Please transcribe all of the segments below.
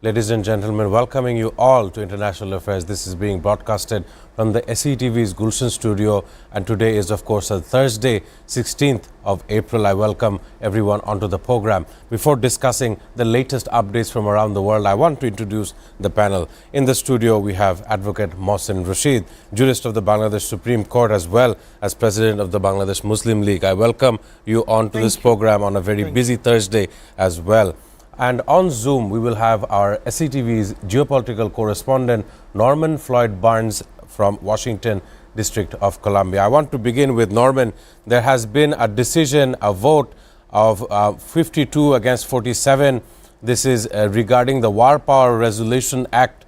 Ladies and gentlemen, welcoming you all to International Affairs. This is being broadcasted from the SATV's Gulshan studio, and today is, of course, a Thursday, 16th of April. I welcome everyone onto the program. Before discussing the latest updates from around the world, I want to introduce the panel. In the studio, we have Advocate Mohsin Rashid, jurist of the Bangladesh Supreme Court, as well as President of the Bangladesh Muslim League. I welcome you onto this program on a very busy Thursday as well. And on Zoom, we will have our SATV's geopolitical correspondent, Norman Floyd Barnes from Washington, District of Columbia. I want to begin with Norman. There has been a decision, a vote of 52 against 47. This is regarding the War Power Resolution Act,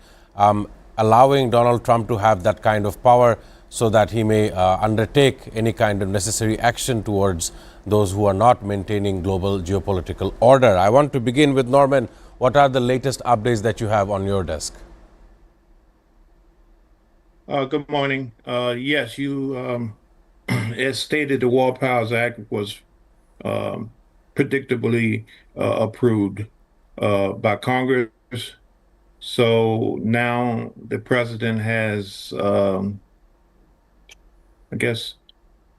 allowing Donald Trump to have that kind of power so that he may undertake any kind of necessary action towards those who are not maintaining global geopolitical order. I want to begin with Norman. What are the latest updates that you have on your desk? Good morning. Yes, you, as stated, the War Powers Act was predictably approved by Congress. So now the president has, I guess,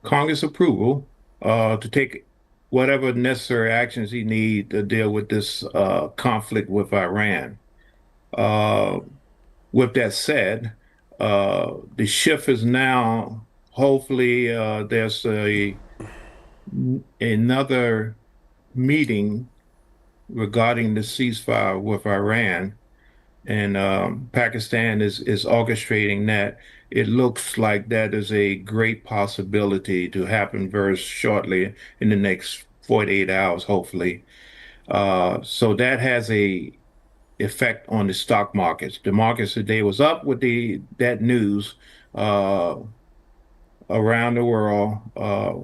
Congress approval to take whatever necessary actions he needs to deal with this conflict with Iran. With that said, the shift is now, hopefully, there's another meeting regarding the ceasefire with Iran, and Pakistan is orchestrating that. It looks like that is a great possibility to happen very shortly in the next 48 hours, hopefully. So that has a effect on the stock markets. The markets today was up with that news around the world.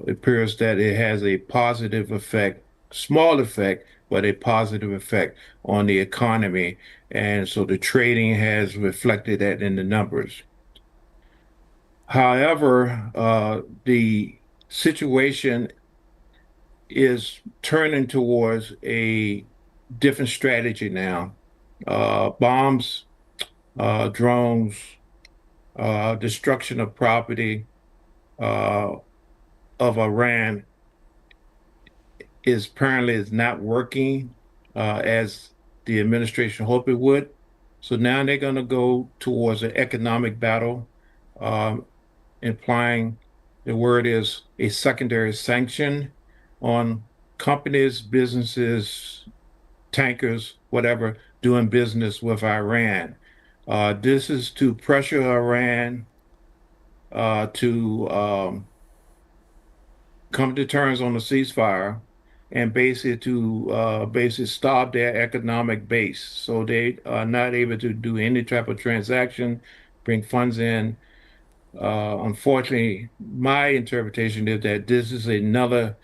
It appears that it has a positive effect, small effect, but a positive effect on the economy. And so the trading has reflected that in the numbers. However, the situation is turning towards a different strategy now. Bombs, drones, destruction of property of Iran is not working as the administration hoped it would. So now they're going to go towards an economic battle, implying the word is a secondary sanction on companies, businesses, tankers, whatever, doing business with Iran. This is to pressure Iran to come to terms on the ceasefire and basically stop their economic base, so they are not able to do any type of transaction, bring funds in. Unfortunately, my interpretation is that this is another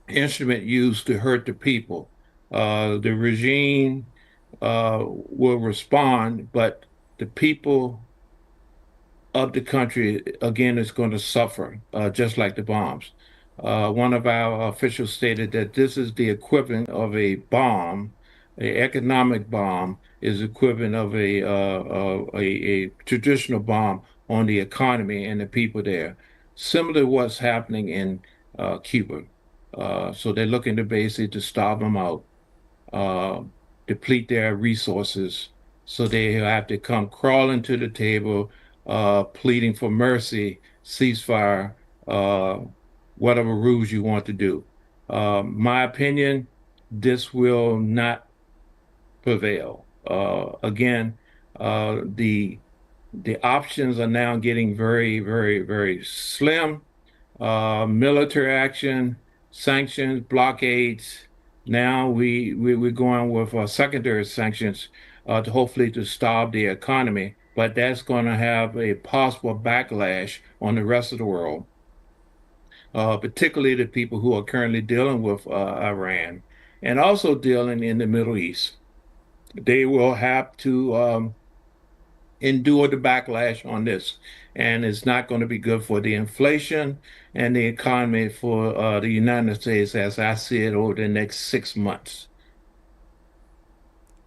instrument used to hurt the people. The regime will respond, but the people of the country, again, is going to suffer, just like the bombs. One of our officials stated that this is the equivalent of a bomb. An economic bomb is equivalent of a traditional bomb on the economy and the people there, similar to what's happening in Cuba. So they're looking to basically to starve them out, deplete their resources, so they have to come crawling to the table, pleading for mercy, ceasefire, whatever rules you want to do. My opinion, this will not prevail. Again, the options are now getting very, very, very slim. Military action, sanctions, blockades. Now we're going with secondary sanctions to hopefully to starve the economy, but that's going to have a possible backlash on the rest of the world, particularly the people who are currently dealing with Iran and also dealing in the Middle East. They will have to endure the backlash on this, and it's not going to be good for the inflation and the economy for the United States, as I see it, over the next 6 months.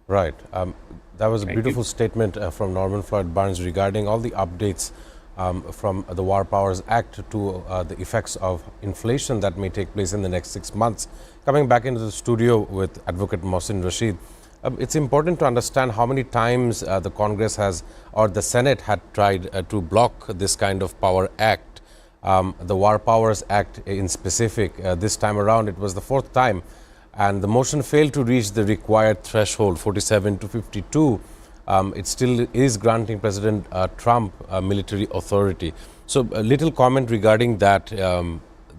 Right. That was a Thank beautiful you. statement from Norman Floyd Barnes regarding all the updates from the War Powers Act to the effects of inflation that may take place in the next 6 months. Coming back into the studio with Advocate Mohsin Rashid, it's important to understand how many times the Congress has or the Senate had tried to block this kind of power act. The War Powers Act in specific, this time around it was the fourth time, and the motion failed to reach the required threshold 47 to 52. It still is granting President Trump military authority. So a little comment regarding that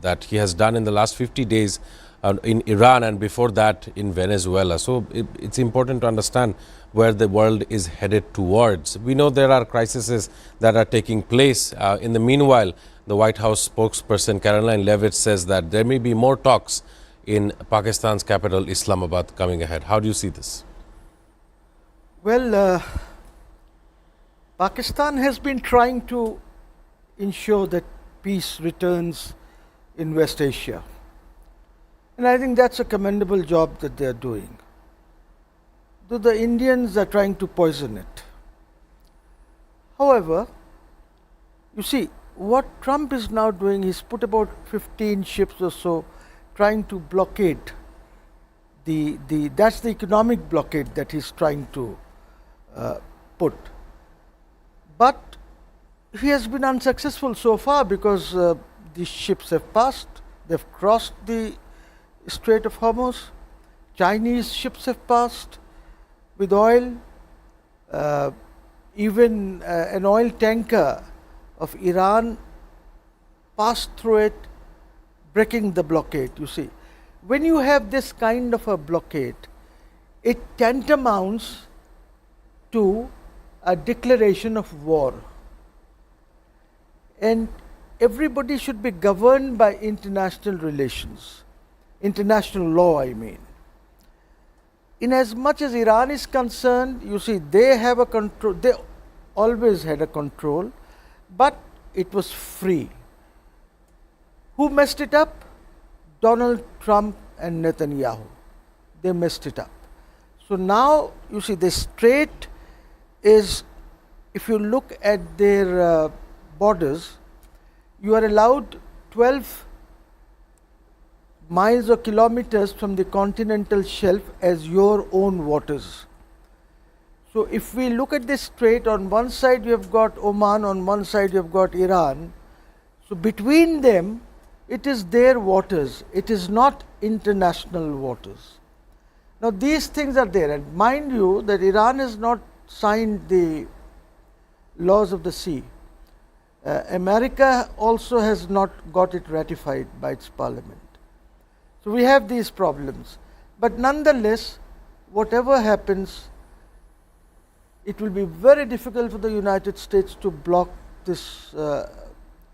that he has done in the last 50 days in Iran and before that in Venezuela. So it's important to understand where the world is headed towards. We know there are crises that are taking place. In the meanwhile, the White House spokesperson Caroline Leavitt says that there may be more talks in Pakistan's capital, Islamabad, coming ahead. How do you see this? Well, Pakistan has been trying to ensure that peace returns in West Asia. And I think that's a commendable job that they're doing. Though the Indians are trying to poison it. However, you see, what Trump is now doing, he's put about 15 ships or so trying to blockade that's the economic blockade that he's trying to put. But he has been unsuccessful so far because these ships have passed, they've crossed the Strait of Hormuz, Chinese ships have passed with oil, even an oil tanker of Iran passed through it, breaking the blockade, you see. When you have this kind of a blockade, it tantamounts to a declaration of war. And everybody should be governed by international relations, international law, I mean. In as much as Iran is concerned, you see, they have a control, they always had a control, but it was free. Who messed it up? Donald Trump and Netanyahu. They messed it up. So now, you see, the strait is, if you look at their borders, you are allowed 12 miles or kilometers from the continental shelf as your own waters. So if we look at this strait, on one side you have got Oman, on one side you have got Iran. So between them, it is their waters, it is not international waters. Now these things are there, and mind you that Iran has not signed the laws of the sea. America also has not got it ratified by its parliament. So we have these problems. But nonetheless, whatever happens, it will be very difficult for the United States to block this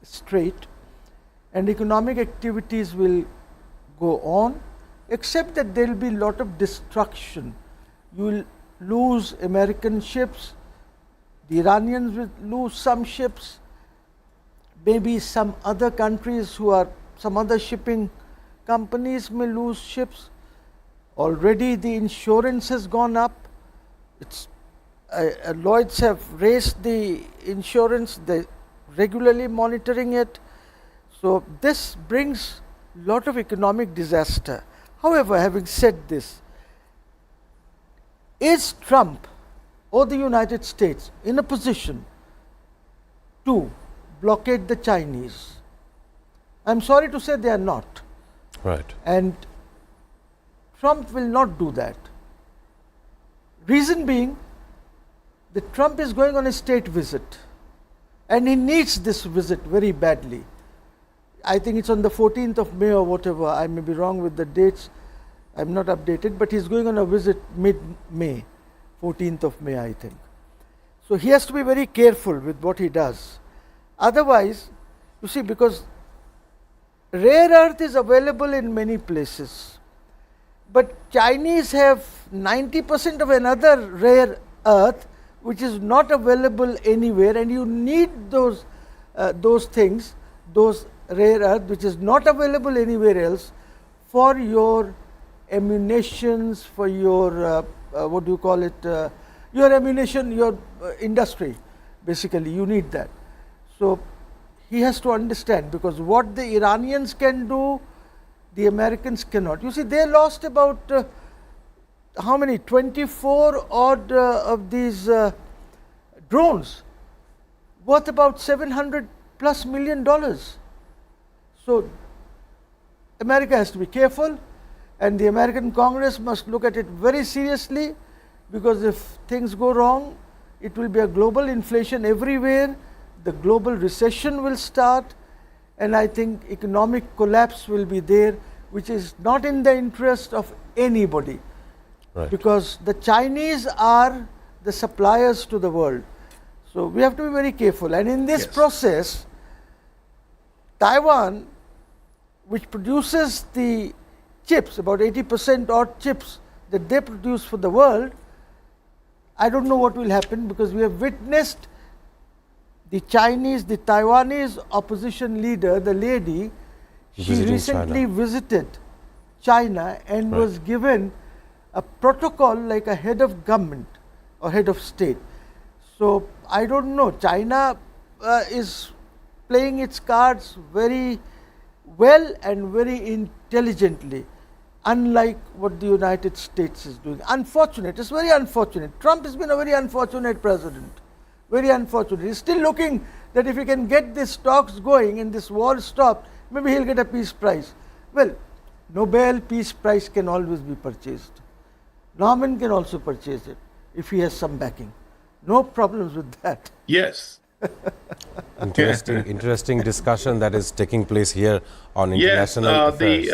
strait, and economic activities will go on, except that there will be a lot of destruction. You will lose American ships, the Iranians will lose some ships, maybe some other countries who are, some other shipping companies may lose ships. Already the insurance has gone up. It's Lloyds have raised the insurance, they regularly monitoring it. So this brings a lot of economic disaster. However, having said this, is Trump or the United States in a position to blockade the Chinese? I'm sorry to say they are not. Right. And Trump will not do that. Reason being that Trump is going on a state visit, and he needs this visit very badly. I think it's on the 14th of May or whatever. I may be wrong with the dates. I'm not updated, but he's going on a visit mid-May, 14th of May, I think. So he has to be very careful with what he does. Otherwise, you see, because rare earth is available in many places, but Chinese have 90% of another rare earth which is not available anywhere, and you need those things, those rare earth which is not available anywhere else, for your ammunitions, for your what do you call it, your ammunition, your industry, basically, you need that. So he has to understand, because what the Iranians can do, the Americans cannot. You see, they lost about how many, 24 odd of these drones worth about $700+ million. So America has to be careful, and the American Congress must look at it very seriously, because if things go wrong, it will be a global inflation everywhere, the global recession will start, and I think economic collapse will be there, which is not in the interest of anybody. Right. Because the Chinese are the suppliers to the world. So we have to be very careful. And in this Yes. process, Taiwan, which produces the chips, about 80% odd chips that they produce for the world, I don't know what will happen, because we have witnessed the Taiwanese opposition leader, the lady, she Visiting recently China. visited China and Right. was given a protocol like a head of government or head of state. So I don't know, China is playing its cards very well and very intelligently, unlike what the United States is doing. Unfortunate, it's very unfortunate. Trump has been a very unfortunate president, very unfortunate. He's still looking that if he can get these talks going and this war stopped, maybe he'll get a peace prize. Well, Nobel Peace Prize can always be purchased. Norman can also purchase it if he has some backing. No problems with that. Yes. Interesting discussion that is taking place here on Yes, international affairs.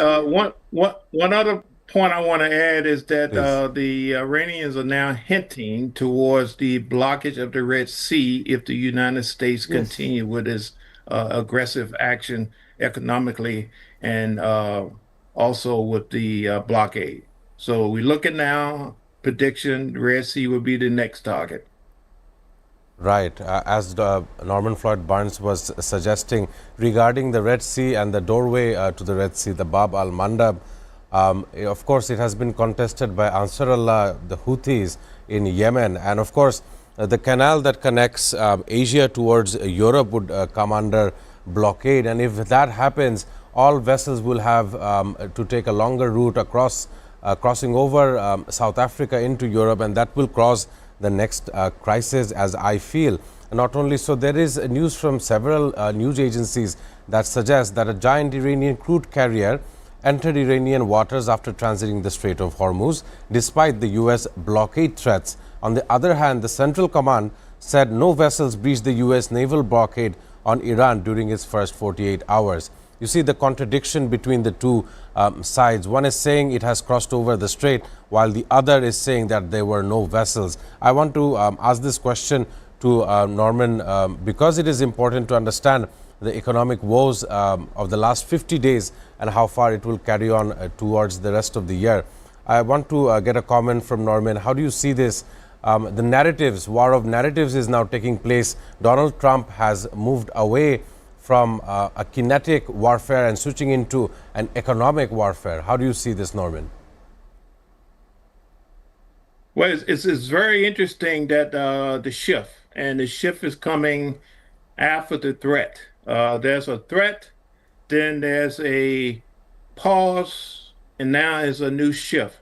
one other point I want to add is that Please. the Iranians are now hinting towards the blockage of the Red Sea if the United States Yes. continue with its aggressive action economically and also with the blockade. So we're looking now, prediction, Red Sea will be the next target. Right, as Norman Floyd Barnes was suggesting regarding the Red Sea and the doorway to the Red Sea, the Bab al Mandab. Of course, it has been contested by Ansar Allah, the Houthis in Yemen, and of course, the canal that connects Asia towards Europe would come under blockade. And if that happens, all vessels will have to take a longer route across, crossing over South Africa into Europe, and that will cause the next crisis, as I feel. Not only so, there is news from several news agencies that suggest that a giant Iranian crude carrier entered Iranian waters after transiting the Strait of Hormuz, despite the US blockade threats. On the other hand, the Central Command said no vessels breached the US naval blockade on Iran during its first 48 hours. You see the contradiction between the two sides. One is saying it has crossed over the strait, while the other is saying that there were no vessels. I want to ask this question to Norman because it is important to understand the economic woes of the last 50 days and how far it will carry on towards the rest of the year. I want to get a comment from Norman. How do you see this? The narratives, war of narratives is now taking place. Donald Trump has moved away from a kinetic warfare and switching into an economic warfare. How do you see this, Norman? Well, it's very interesting that the shift is coming after the threat. There's a threat, then there's a pause, and now is a new shift,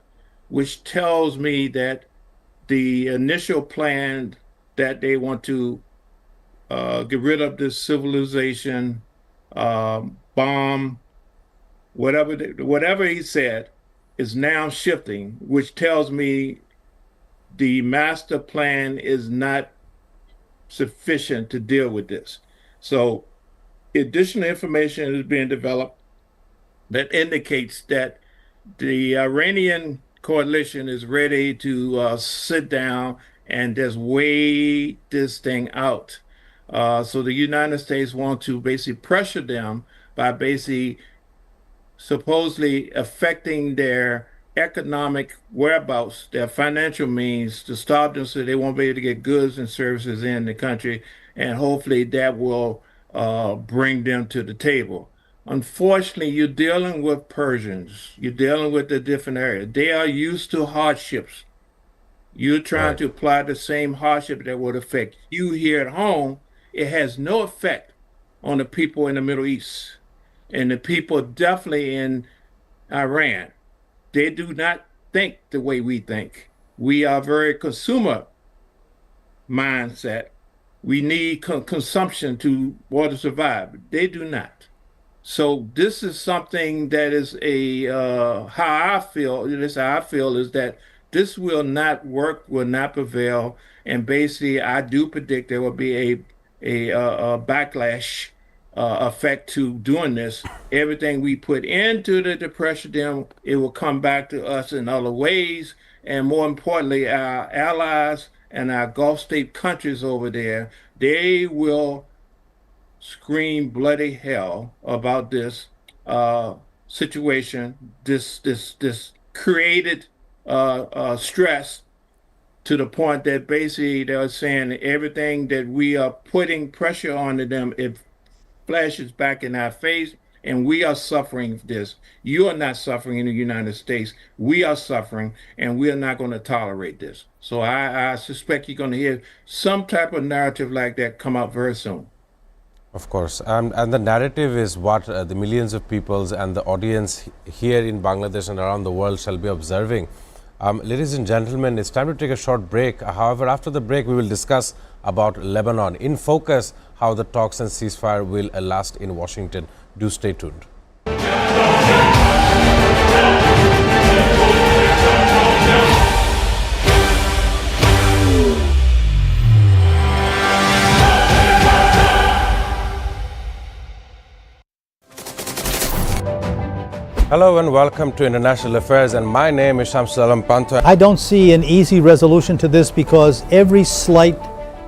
which tells me that the initial plan that they want to get rid of this civilization, bomb, whatever he said, is now shifting, which tells me the master plan is not sufficient to deal with this. So additional information is being developed that indicates that the Iranian coalition is ready to sit down and just wait this thing out. So the United States want to basically pressure them by basically supposedly affecting their economic whereabouts, their financial means to stop them so they won't be able to get goods and services in the country. And hopefully that will bring them to the table. Unfortunately, you're dealing with Persians, you're dealing with the different areas. They are used to hardships. You're trying Right. to apply the same hardship that would affect you here at home. It has no effect on the people in the Middle East and the people definitely in Iran. They do not think the way we think. We are very consumer mindset. We need consumption to want to survive. They do not. So this is something that is a how I feel. This is how I feel is that this will not work, will not prevail, and basically I do predict there will be a backlash effect to doing this. Everything we put into the depression, then it will come back to us in other ways, and more importantly, our allies and our Gulf state countries over there, they will scream bloody hell about this situation, this created stress to the point that basically they're saying everything that we are putting pressure onto them, it flashes back in our face, and we are suffering this. You are not suffering in the United States. We are suffering, and we are not going to tolerate this. So I suspect you're going to hear some type of narrative like that come out very soon. Of course, and the narrative is what the millions of peoples and the audience here in Bangladesh and around the world shall be observing. Ladies and gentlemen, it's time to take a short break. However, after the break, we will discuss about Lebanon. In focus, how the talks and ceasefire will last in Washington. Do stay tuned. Hello and welcome to International Affairs, and my name is Shamsul Alam Panto. I don't see an easy resolution to this because every slight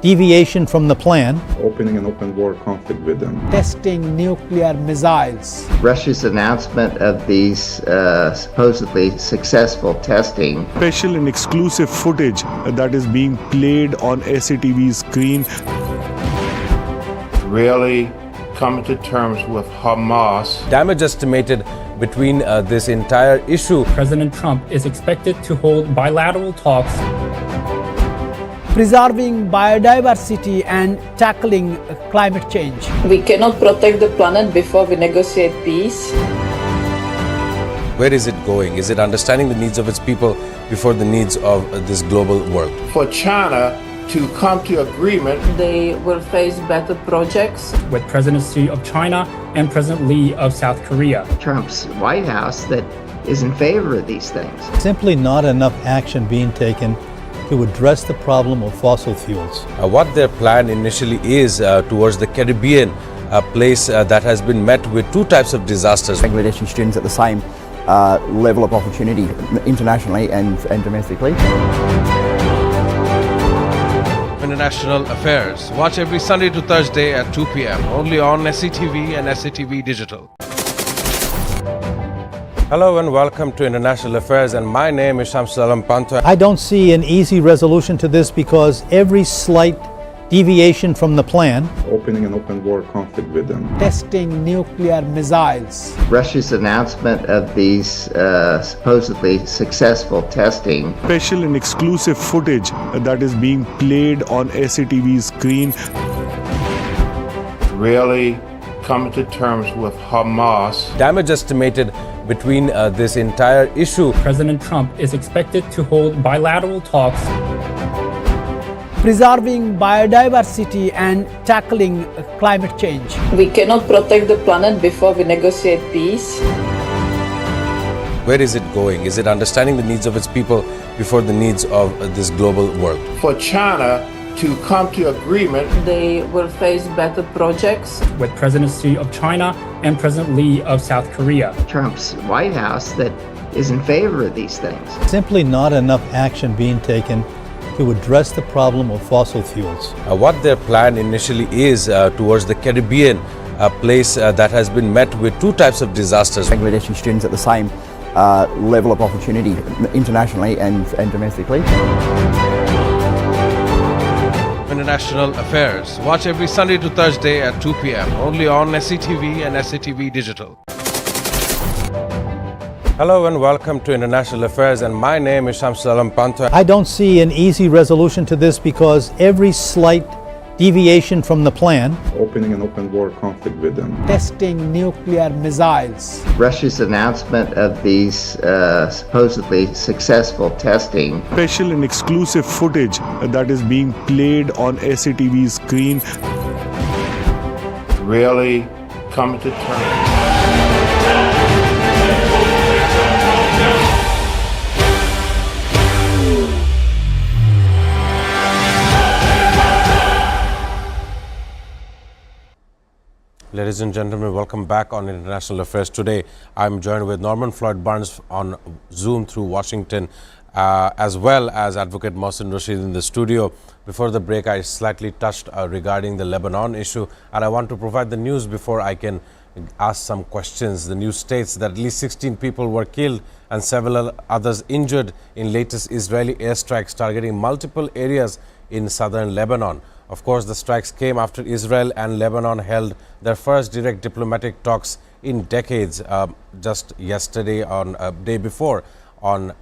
deviation from the plan, opening an open war conflict with them. Testing nuclear missiles. Russia's announcement of these supposedly successful testing. Special and exclusive footage that is being played on SATV screen. Really coming to terms with Hamas. Damage estimated between this entire issue. President Trump is expected to hold bilateral talks. Preserving biodiversity and tackling climate change. We cannot protect the planet before we negotiate peace. Where is it going? Is it understanding the needs of its people before the needs of this global world? For China to come to agreement, they will face better projects. With President Xi of China and President Lee of South Korea. Trump's White House that is in favor of these things. simply not enough action being taken to address the problem of fossil fuels. What their plan initially is towards the Caribbean, a place that has been met with two types of disasters. Bangladeshi students at the same level of opportunity internationally and domestically. International Affairs. Watch every Sunday to Thursday at 2 p.m. only on SATV and SATV Digital. Hello and welcome to International Affairs, and my name is Shamsul Alam Panto. I don't see an easy resolution to this because every slight deviation from the plan, Opening an open war conflict with them. Testing nuclear missiles. Russia's announcement of these supposedly successful testing. Special and exclusive footage that is being played on SATV screen. really coming to terms with Hamas. Damage estimated between this entire issue. President Trump is expected to hold bilateral talks. Preserving biodiversity and tackling climate change. We cannot protect the planet before we negotiate peace. Where is it going? Is it understanding the needs of its people before the needs of this global world? For China to come to agreement, they will face better projects. With President Xi of China and President Lee of South Korea. Trump's White House that is in favor of these things. simply not enough action being taken to address the problem of fossil fuels. What their plan initially is towards the Caribbean, a place that has been met with two types of disasters. Bangladeshi students at the same level of opportunity internationally and domestically. International Affairs. Watch every Sunday to Thursday at 2 p.m. only on SATV and SATV Digital. Hello and welcome to International Affairs, and my name is Shamsul Alam Panta. I don't see an easy resolution to this because every slight deviation from the plan, Opening an open war conflict with them. Testing nuclear missiles. Russia's announcement of these supposedly successful testing. Special and exclusive footage that is being played on SATV's screen. Really coming to terms. Ladies and gentlemen, welcome back on International Affairs. Today, I'm joined with Norman Floyd Barnes on Zoom through Washington, as well as Advocate Mohsin Rashid in the studio. Before the break, I slightly touched regarding the Lebanon issue, and I want to provide the news before I can ask some questions. The news states that at least 16 people were killed and several others injured in latest Israeli airstrikes targeting multiple areas in southern Lebanon. Of course, the strikes came after Israel and Lebanon held their first direct diplomatic talks in decades just yesterday, on day before, on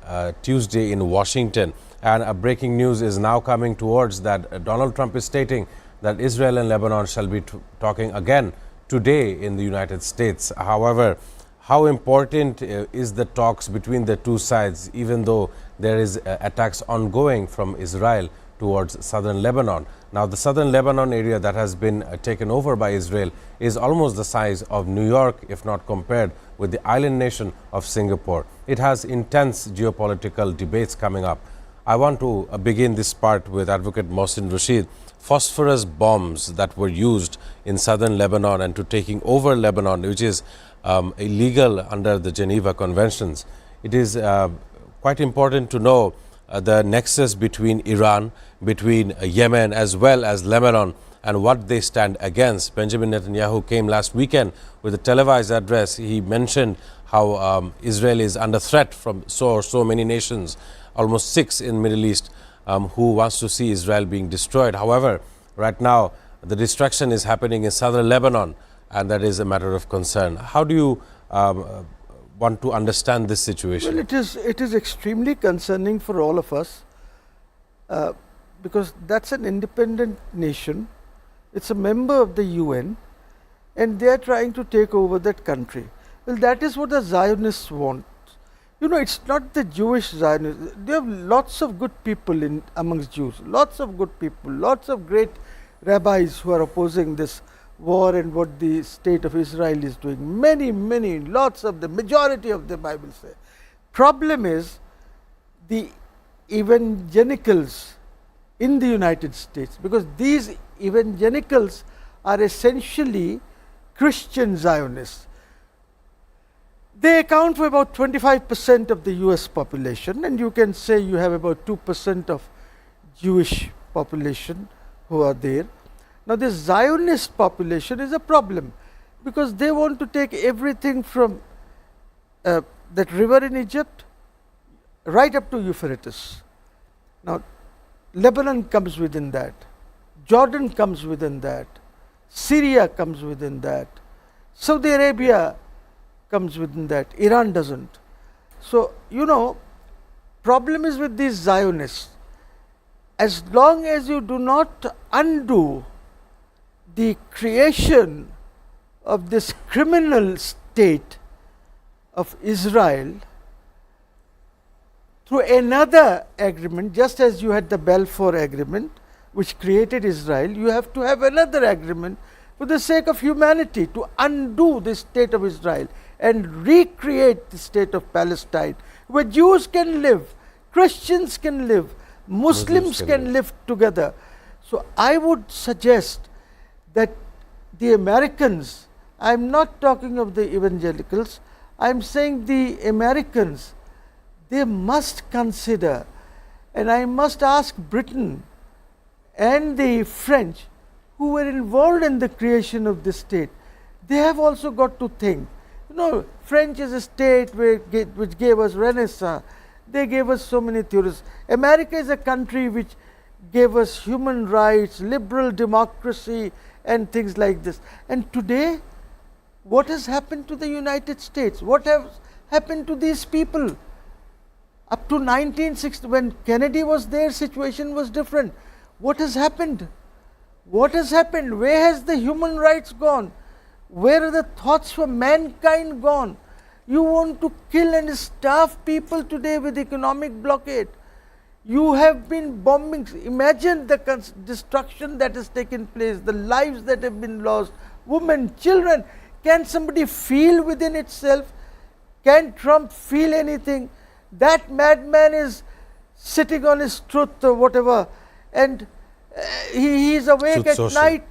Tuesday in Washington. And breaking news is now coming towards that Donald Trump is stating that Israel and Lebanon shall be talking again today in the United States. However, how important is the talks between the two sides, even though there is attacks ongoing from Israel towards southern Lebanon? Now, the southern Lebanon area that has been taken over by Israel is almost the size of New York, if not compared with the island nation of Singapore. It has intense geopolitical debates coming up. I want to begin this part with Advocate Mohsin Rashid. Phosphorus bombs that were used in southern Lebanon and to taking over Lebanon, which is illegal under the Geneva Conventions. It is quite important to know the nexus between Iran, between Yemen, as well as Lebanon, and what they stand against. Benjamin Netanyahu came last weekend with a televised address. He mentioned how Israel is under threat from so many nations, almost 6 in Middle East, who wants to see Israel being destroyed. However, right now, the destruction is happening in southern Lebanon, and that is a matter of concern. How do you want to understand this situation? Well, it is extremely concerning for all of us because that's an independent nation. It's a member of the UN, and they are trying to take over that country. Well, that is what the Zionists want. You know, it's not the Jewish Zionists. There are lots of good people amongst Jews, lots of good people, lots of great rabbis who are opposing this war and what the state of Israel is doing. Many, lots of the majority of the Bible say. Problem is the evangelicals in the United States, because these evangelicals are essentially Christian Zionists. They account for about 25% of the US population, and you can say you have about 2% of Jewish population who are there. Now, this Zionist population is a problem because they want to take everything from that river in Egypt right up to Euphrates. Now, Lebanon comes within that, Jordan comes within that, Syria comes within that, Saudi Arabia comes within that, Iran doesn't. So, you know, problem is with these Zionists. As long as you do not undo the creation of this criminal state of Israel through another agreement, just as you had the Balfour Agreement, which created Israel, you have to have another agreement for the sake of humanity to undo the state of Israel and recreate the state of Palestine, where Jews can live, Christians can live, Muslims can live together. So I would suggest that the Americans, I am not talking of the evangelicals, I am saying the Americans, they must consider, and I must ask Britain and the French who were involved in the creation of this state, they have also got to think. You know, French is a state which gave us Renaissance, they gave us so many theories. America is a country which gave us human rights, liberal democracy, and things like this. And today, what has happened to the United States? What has happened to these people? Up to 1960, when Kennedy was there, situation was different. What has happened? What has happened? Where has the human rights gone? Where are the thoughts for mankind gone? You want to kill and starve people today with economic blockade. You have been bombing. Imagine the destruction that has taken place, the lives that have been lost, women, children. Can somebody feel within itself? Can Trump feel anything? That madman is sitting on his truth or whatever, and he is awake at night.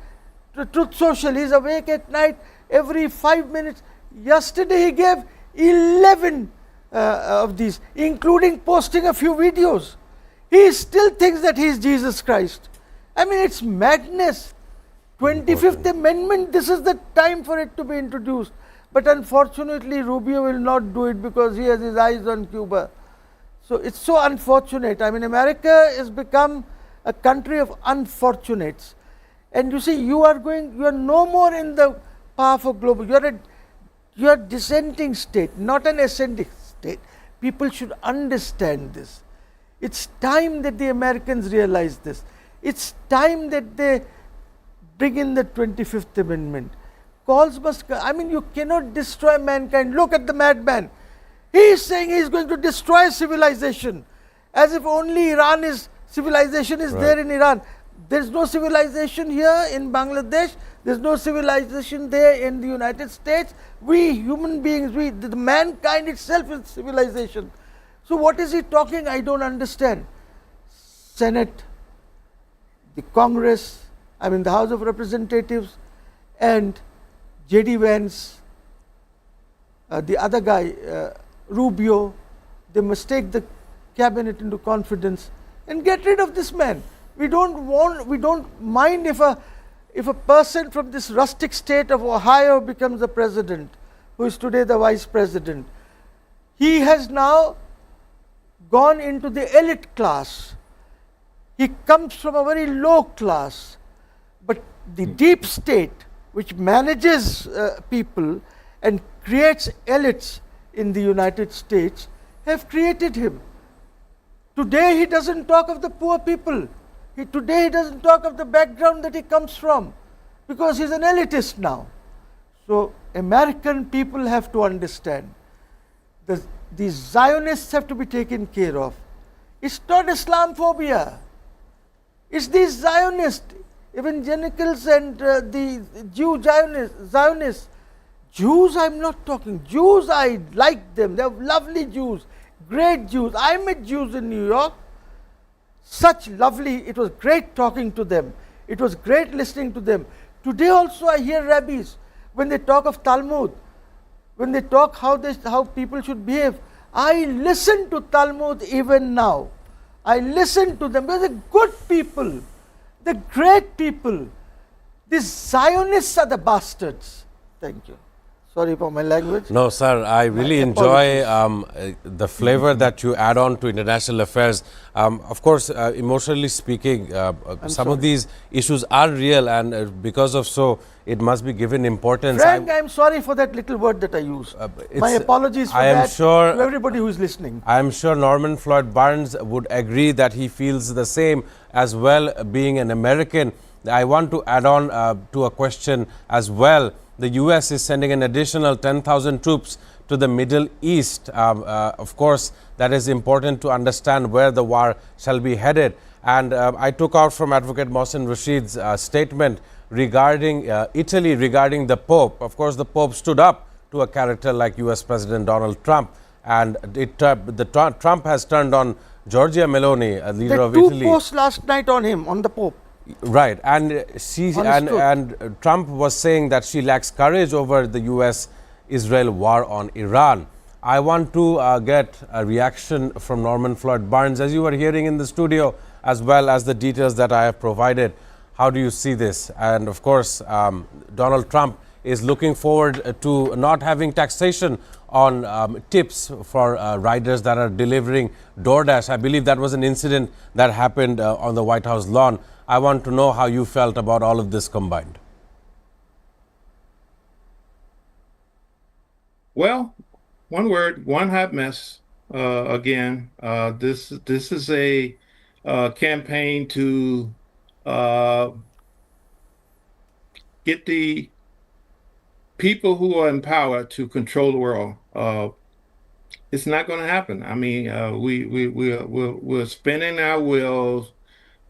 Truth Social, he is awake at night every 5 minutes. Yesterday he gave 11 of these, including posting a few videos. He still thinks that he is Jesus Christ. I mean, it's madness. 25th Amendment, this is the time for it to be introduced. But unfortunately, Rubio will not do it because he has his eyes on Cuba. So it's so unfortunate. I mean, America has become a country of unfortunates. And you see, you are no more in the powerful global. You are a descending state, not an ascending state. People should understand this. It's time that the Americans realize this. It's time that they bring in the 25th Amendment. Calls must come. I mean, you cannot destroy mankind. Look at the madman. He is saying he is going to destroy civilization, as if only civilization is there in Iran. There is no civilization here in Bangladesh. There is no civilization there in the United States. We human beings, the mankind itself is civilization. So what is he talking? I don't understand. Senate, the Congress, the House of Representatives, and J.D. Vance, the other guy, Rubio, they must take the cabinet into confidence and get rid of this man. We don't mind if a person from this rustic state of Ohio becomes the president, who is today the vice president. He has now gone into the elite class. He comes from a very low class. But the deep state, which manages people and creates elites in the United States, have created him. Today he doesn't talk of the poor people. Today he doesn't talk of the background that he comes from, because he's an elitist now. So American people have to understand. The Zionists have to be taken care of. It's not Islamophobia. It's these Zionists, evangelicals and the Jew Zionists. Jews, I'm not talking. Jews, I like them. They're lovely Jews, great Jews. I met Jews in New York. Such lovely, it was great talking to them. It was great listening to them. Today also I hear rabbis, when they talk of Talmud, when they talk how people should behave. I listen to Talmud even now. I listen to them. They're the good people, the great people. These Zionists are the bastards. Thank you. Sorry for my language. No, sir, I really enjoy the flavor that you add on to international affairs. Of course, emotionally speaking, some of these issues are real, and because of so, it must be given importance. Frank, I'm sorry for that little word that I used. My apologies for that to everybody who is listening. I am sure Norman Floyd Barnes would agree that he feels the same as well, being an American. I want to add on to a question as well. The US is sending an additional 10,000 troops to the Middle East. Of course, that is important to understand where the war shall be headed. And I took out from Advocate Mohsen Rashid's statement regarding Italy, regarding the Pope. Of course, the Pope stood up to a character like US President Donald Trump. And Trump has turned on Giorgia Meloni, a leader of Italy. Two posts last night on him, on the Pope. Right, and Trump was saying that she lacks courage over the US-Israel war on Iran. I want to get a reaction from Norman Floyd Barnes, as you were hearing in the studio, as well as the details that I have provided. How do you see this? And of course, Donald Trump is looking forward to not having taxation on tips for riders that are delivering DoorDash. I believe that was an incident that happened on the White House lawn. I want to know how you felt about all of this combined. Well, one word, one hot mess. Again, this is a campaign to get the people who are in power to control the world. It's not going to happen. I mean, we're spinning our wheels.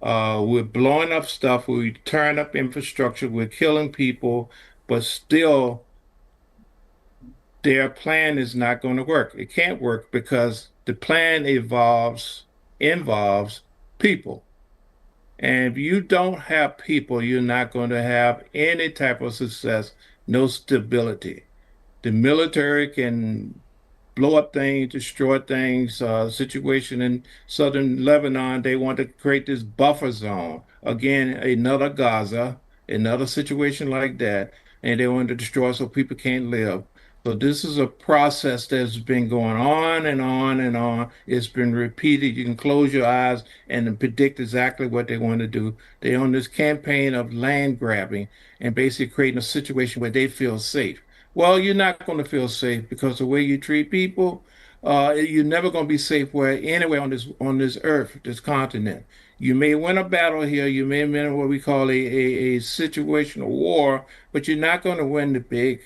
We're blowing up stuff. We're tearing up infrastructure. We're killing people, but still, their plan is not going to work. It can't work because the plan involves people. And if you don't have people, you're not going to have any type of success, no stability. The military can blow up things, destroy things. Situation in southern Lebanon, they want to create this buffer zone. Again, another Gaza, another situation like that, and they want to destroy so people can't live. So this is a process that's been going on and on and on. It's been repeated. You can close your eyes and predict exactly what they want to do. They're on this campaign of land grabbing and basically creating a situation where they feel safe. Well, you're not going to feel safe because the way you treat people, you're never going to be safe anywhere on this earth, this continent. You may win a battle here, you may win what we call a situational war, but you're not going to win the big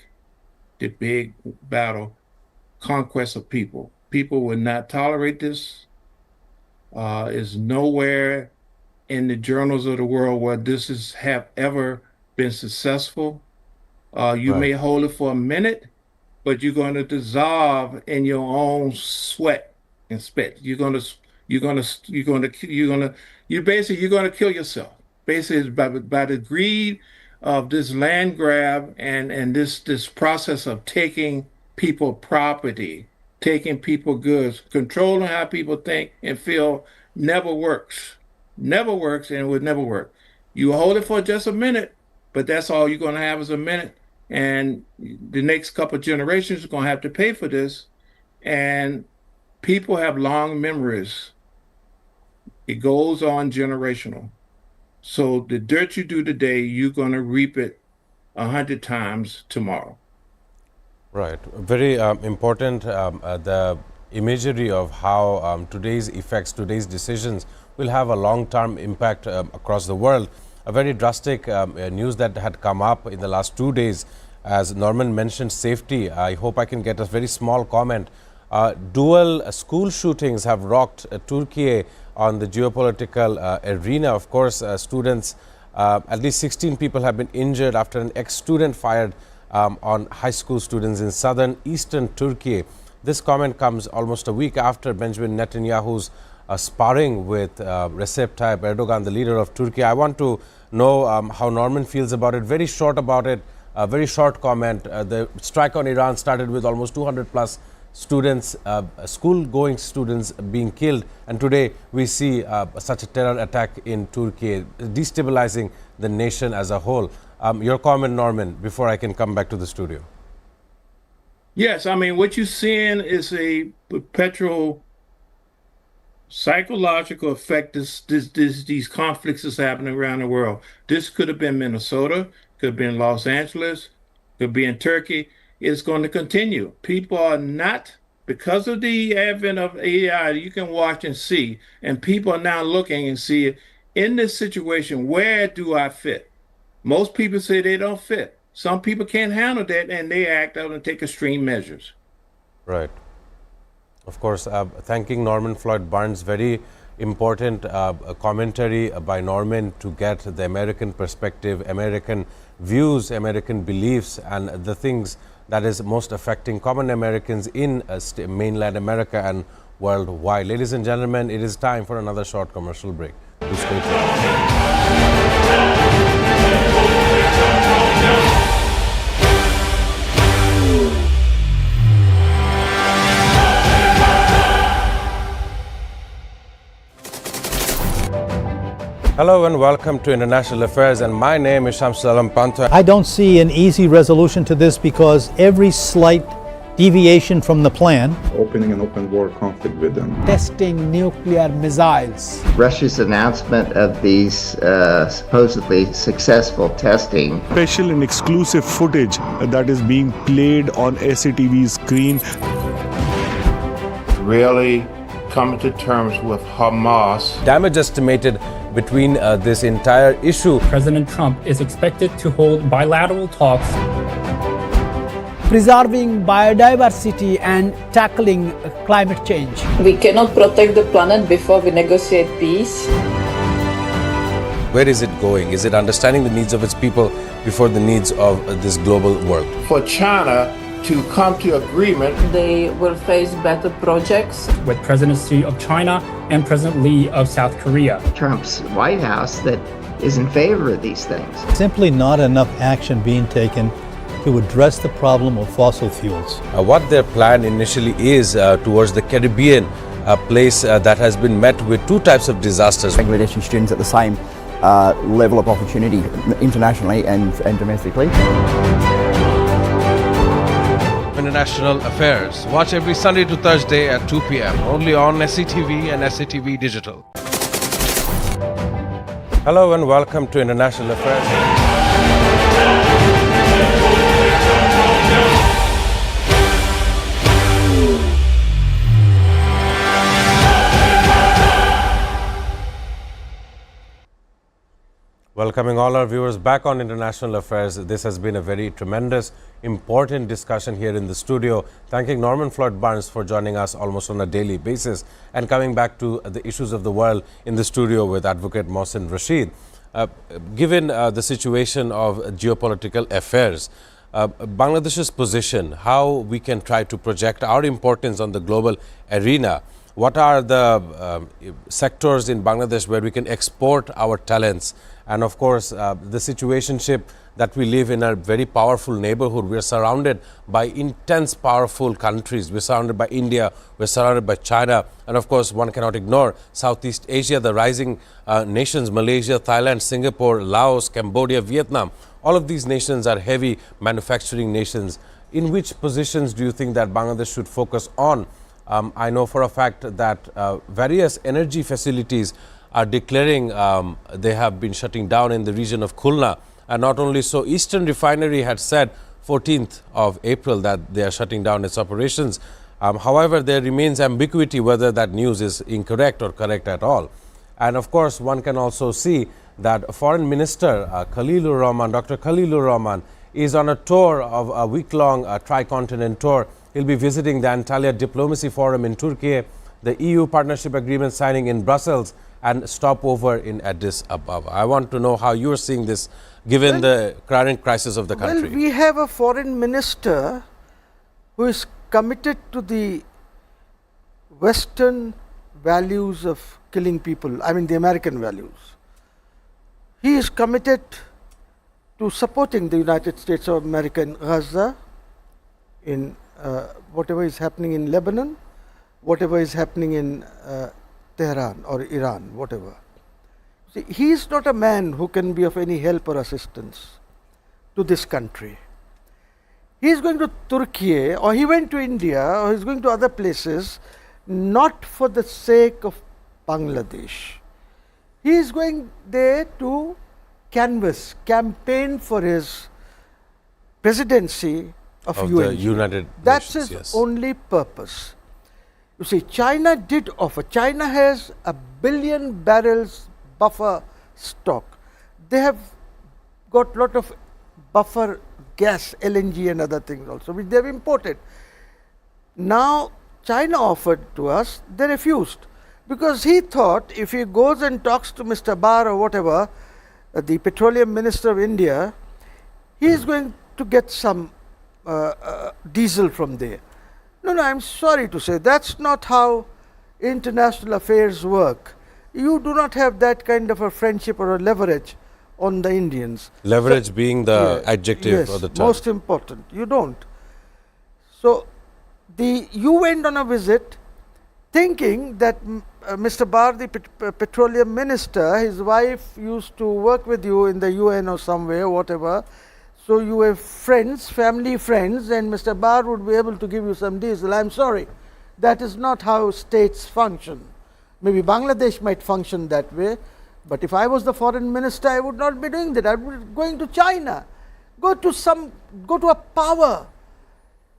battle, conquest of people. People will not tolerate this. Is nowhere in the journals of the world where have ever been successful. You may hold it for a minute, but you're going to dissolve in your own sweat and spit. You're going to kill yourself. Basically, by the greed of this land grab and this process of taking people property, taking people goods, controlling how people think and feel never works. Never works and would never work. You hold it for just a minute, but that's all you're going to have is a minute. And the next couple of generations are going to have to pay for this. And people have long memories. It goes on generational. So the dirt you do today, you're going to reap it 100 times tomorrow. Right. Very important, the imagery of how today's effects, today's decisions will have a long-term impact across the world. A very drastic news that had come up in the last 2 days, as Norman mentioned, safety. I hope I can get a very small comment. Dual school shootings have rocked Turkey on the geopolitical arena. Of course, students, at least 16 people have been injured after an ex-student fired on high school students in southern eastern Turkey. This comment comes almost a week after Benjamin Netanyahu's sparring with Recep Tayyip Erdogan, the leader of Turkey. I want to know how Norman feels about it. Very short about it, a very short comment. The strike on Iran started with almost 200 plus students, school-going students being killed, and today we see such a terror attack in Turkey, destabilizing the nation as a whole. Your comment, Norman, before I can come back to the studio. Yes, I mean, what you're seeing is a perpetual psychological effect. These conflicts is happening around the world. This could have been Minnesota, could have been Los Angeles, could be in Turkey. It's going to continue. People are not, because of the advent of AI, you can watch and see, and people are now looking and see, in this situation, where do I fit? Most people say they don't fit. Some people can't handle that, and they act out and take extreme measures. Right. Of course, thanking Norman Floyd Barnes, very important commentary by Norman to get the American perspective, American views, American beliefs, and the things that is most affecting common Americans in mainland America and worldwide. Ladies and gentlemen, it is time for another short commercial break. Please stay tuned. Hello and welcome to International Affairs, and my name is Shamsul Alam Panta. I don't see an easy resolution to this because every slight deviation from the plan, opening an open war conflict with them, testing nuclear missiles, Russia's announcement of these supposedly successful testing, Special and exclusive footage that is being played on SATV screen. really coming to terms with Hamas. Damage estimated between this entire issue. President Trump is expected to hold bilateral talks. Preserving biodiversity and tackling climate change. We cannot protect the planet before we negotiate peace. Where is it going? Is it understanding the needs of its people before the needs of this global world? For China to come to agreement, They will face better projects. With President Xi of China and President Lee of South Korea. Trump's White House that is in favor of these things. Simply not enough action being taken to address the problem of fossil fuels. What their plan initially is towards the Caribbean, a place that has been met with two types of disasters. Bangladeshi students at the same level of opportunity internationally and domestically. International Affairs. Watch every Sunday to Thursday at 2 p.m. only on SATV and SATV Digital. Hello and welcome to International Affairs. Welcoming all our viewers back on International Affairs. This has been a very tremendous, important discussion here in the studio. Thanking Norman Floyd Barnes for joining us almost on a daily basis and coming back to the issues of the world in the studio with Advocate Mohsin Rashid. Given the situation of geopolitical affairs, Bangladesh's position, how we can try to project our importance on the global arena, what are the sectors in Bangladesh where we can export our talents, and of course the situationship that we live in a very powerful neighborhood. We are surrounded by intense powerful countries. We're surrounded by India, we're surrounded by China, and of course one cannot ignore Southeast Asia, the rising nations, Malaysia, Thailand, Singapore, Laos, Cambodia, Vietnam. All of these nations are heavy manufacturing nations. In which positions do you think that Bangladesh should focus on? I know for a fact that various energy facilities are declaring they have been shutting down in the region of Khulna. And not only so, Eastern Refinery had said 14th of April that they are shutting down its operations. However, there remains ambiguity whether that news is incorrect or correct at all. And of course, one can also see that Foreign Minister Khalilur Rahman, Dr. Khalilur Rahman, is on a tour of a week-long tri-continent tour. He'll be visiting the Antalya Diplomacy Forum in Turkey, the EU Partnership Agreement signing in Brussels, and stopover in Addis Ababa. I want to know how you are seeing this, given the current crisis of the country. Well, we have a foreign minister who is committed to the Western values of killing people, I mean the American values. He is committed to supporting the United States of America in Gaza, in whatever is happening in Lebanon, whatever is happening in Tehran or Iran, whatever. See, he is not a man who can be of any help or assistance to this country. He is going to Turkey, or he went to India, or he is going to other places, not for the sake of Bangladesh. He is going there to canvass, campaign for his presidency of UN. The United That's Nations, his yes. only purpose. You see, China did offer. China has 1 billion barrels buffer stock. They have got lot of buffer gas, LNG and other things also, which they have imported. Now, China offered to us, they refused. Because he thought if he goes and talks to Mr. Barr or whatever, the Petroleum Minister of India, he is going to get some diesel from there. No, I am sorry to say, that's not how international affairs work. You do not have that kind of a friendship or a leverage on the Indians. Leverage being the adjective or the term. Most important. You don't. So, you went on a visit thinking that Mr. Barr, the petroleum minister, his wife used to work with you in the UN or somewhere, whatever. So you have friends, family friends, and Mr. Barr would be able to give you some diesel. I am sorry, that is not how states function. Maybe Bangladesh might function that way, but if I was the foreign minister, I would not be doing that. I would be going to China, go to a power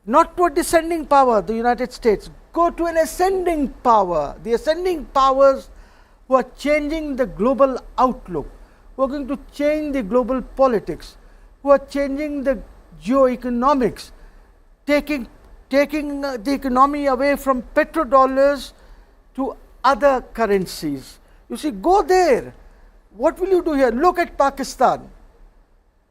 not to a descending power, the United States, go to an ascending power. The ascending powers who are changing the global outlook, who are going to change the global politics, who are changing the geoeconomics, taking the economy away from petrodollars to other currencies. You see, go there. What will you do here? Look at Pakistan.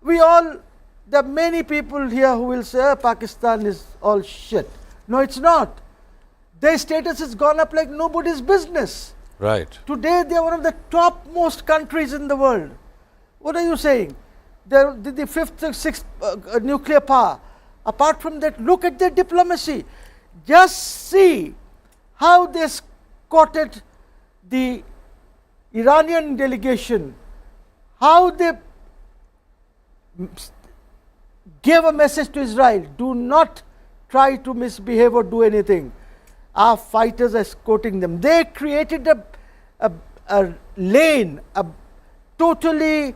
There are many people here who will say, oh, Pakistan is all shit. No, it's not. Their status has gone up like nobody's business. Right. Today, they are one of the topmost countries in the world. What are you saying? They're the fifth or sixth nuclear power. Apart from that, look at their diplomacy. Just see how they escorted the Iranian delegation, how they gave a message to Israel, do not try to misbehave or do anything. Our fighters are escorting them. They created a lane, a totally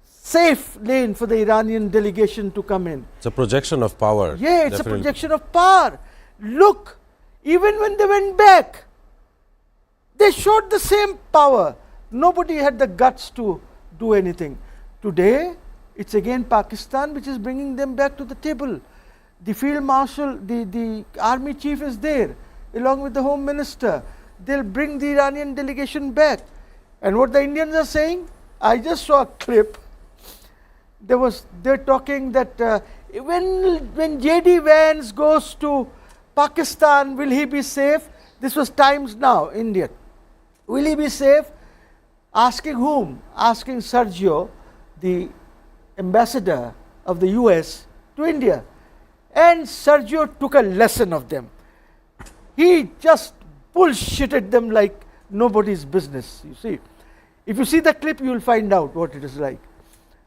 safe lane for the Iranian delegation to come in. It's a projection of power. Yeah, it's a projection of power. Look, even when they went back, they showed the same power. Nobody had the guts to do anything. Today, it's again Pakistan which is bringing them back to the table. The field marshal, the army chief is there, along with the home minister. They'll bring the Iranian delegation back. And what the Indians are saying, I just saw a clip. They're talking that when J.D. Vance goes to Pakistan, will he be safe? This was Times Now, India. Will he be safe? Asking whom? Asking Sergio, the ambassador of the US to India. And Sergio took a lesson of them. He just bullshitted them like nobody's business, you see. If you see the clip, you will find out what it is like.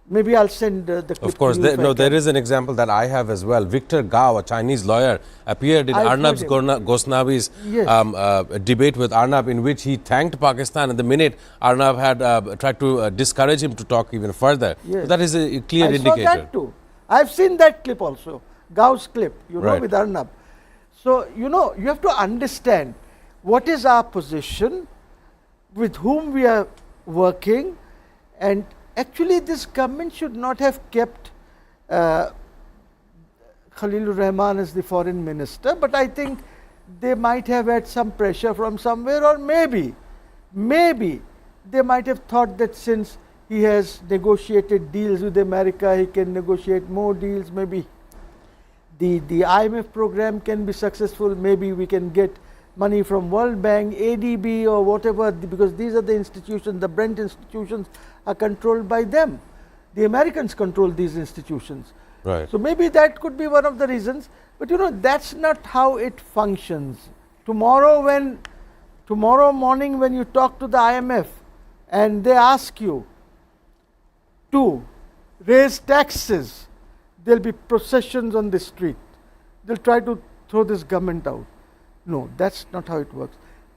Maybe I'll send the clip. Of course, there is an example that I have as well. Victor Gao, a Chinese lawyer, appeared in Arnab Gosnavi's debate with Arnab, in which he thanked Pakistan. And the minute Arnab had tried to discourage him to talk even further. Yes. So that is a clear indicator. I saw that too. I've seen that clip also, Gao's clip, know, with Arnab. So, you have to understand what is our position, with whom we are working, and actually this government should not have kept Khalilur Rahman as the foreign minister, but I think they might have had some pressure from somewhere, or maybe they might have thought that since he has negotiated deals with America, he can negotiate more deals. Maybe the IMF program can be successful. Maybe we can get money from World Bank, ADB or whatever, because these are the institutions, the Brent institutions are controlled by them. The Americans control these institutions. Right. So maybe that could be one of the reasons, but that's not how it functions. Tomorrow morning when you talk to the IMF and they ask you to raise taxes, there'll be processions on the street. They'll try to throw this government out. No, that's not how it works.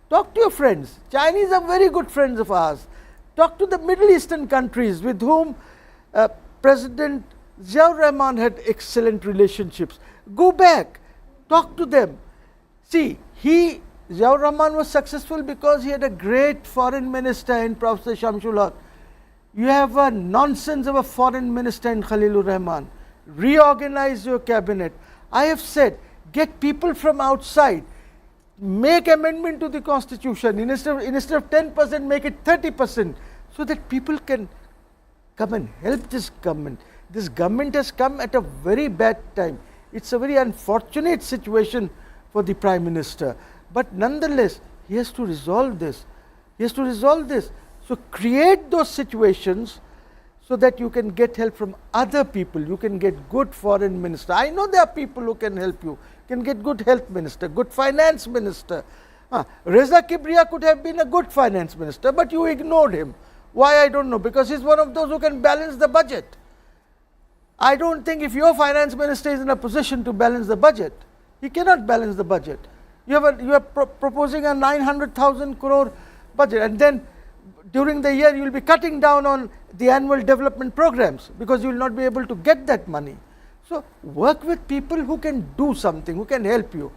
Talk to your friends. Chinese are very good friends of ours. Talk to the Middle Eastern countries with whom President Ziaur Rahman had excellent relationships. Go back, talk to them. See, Ziaur Rahman was successful because he had a great foreign minister in Professor Shamsul Haq. You have a nonsense of a foreign minister in Khalilur Rahman. Reorganize your cabinet. I have said, get people from outside. Make amendment to the constitution. Instead of 10%, make it 30%, so that people can come and help this government. This government has come at a very bad time. It's a very unfortunate situation for the Prime Minister. But nonetheless, he has to resolve this. So create those situations so that you can get help from other people. You can get good foreign minister. I know there are people who can help you. You can get good health minister, good finance minister. Reza Kibriya could have been a good finance minister, but you ignored him. Why, I don't know, because he's one of those who can balance the budget. I don't think if your finance minister is in a position to balance the budget, he cannot balance the budget. You are proposing a 900,000 crore budget, and then during the year you will be cutting down on the annual development programs because you will not be able to get that money. So work with people who can do something, who can help you.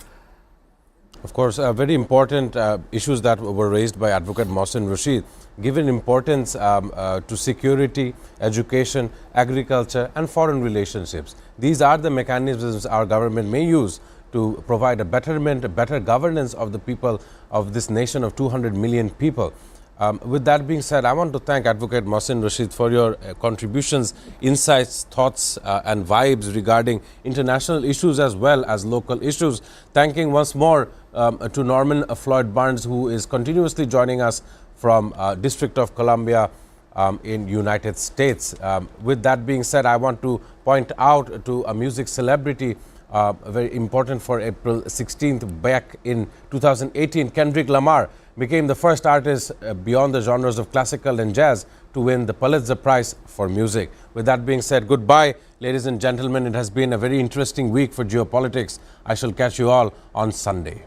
Of course, very important issues that were raised by Advocate Mohsin Rashid, given importance to security, education, agriculture and foreign relationships. These are the mechanisms our government may use to provide a betterment, a better governance of the people of this nation of 200 million people. With that being said, I want to thank Advocate Mohsin Rashid for your contributions, insights, thoughts and vibes regarding international issues as well as local issues. Thanking once more to Norman Floyd Barnes, who is continuously joining us from District of Columbia in United States. With that being said, I want to point out to a music celebrity very important for April 16th. Back in 2018, Kendrick Lamar became the first artist beyond the genres of classical and jazz to win the Pulitzer Prize for music. With that being said, goodbye, ladies and gentlemen. It has been a very interesting week for geopolitics. I shall catch you all on Sunday.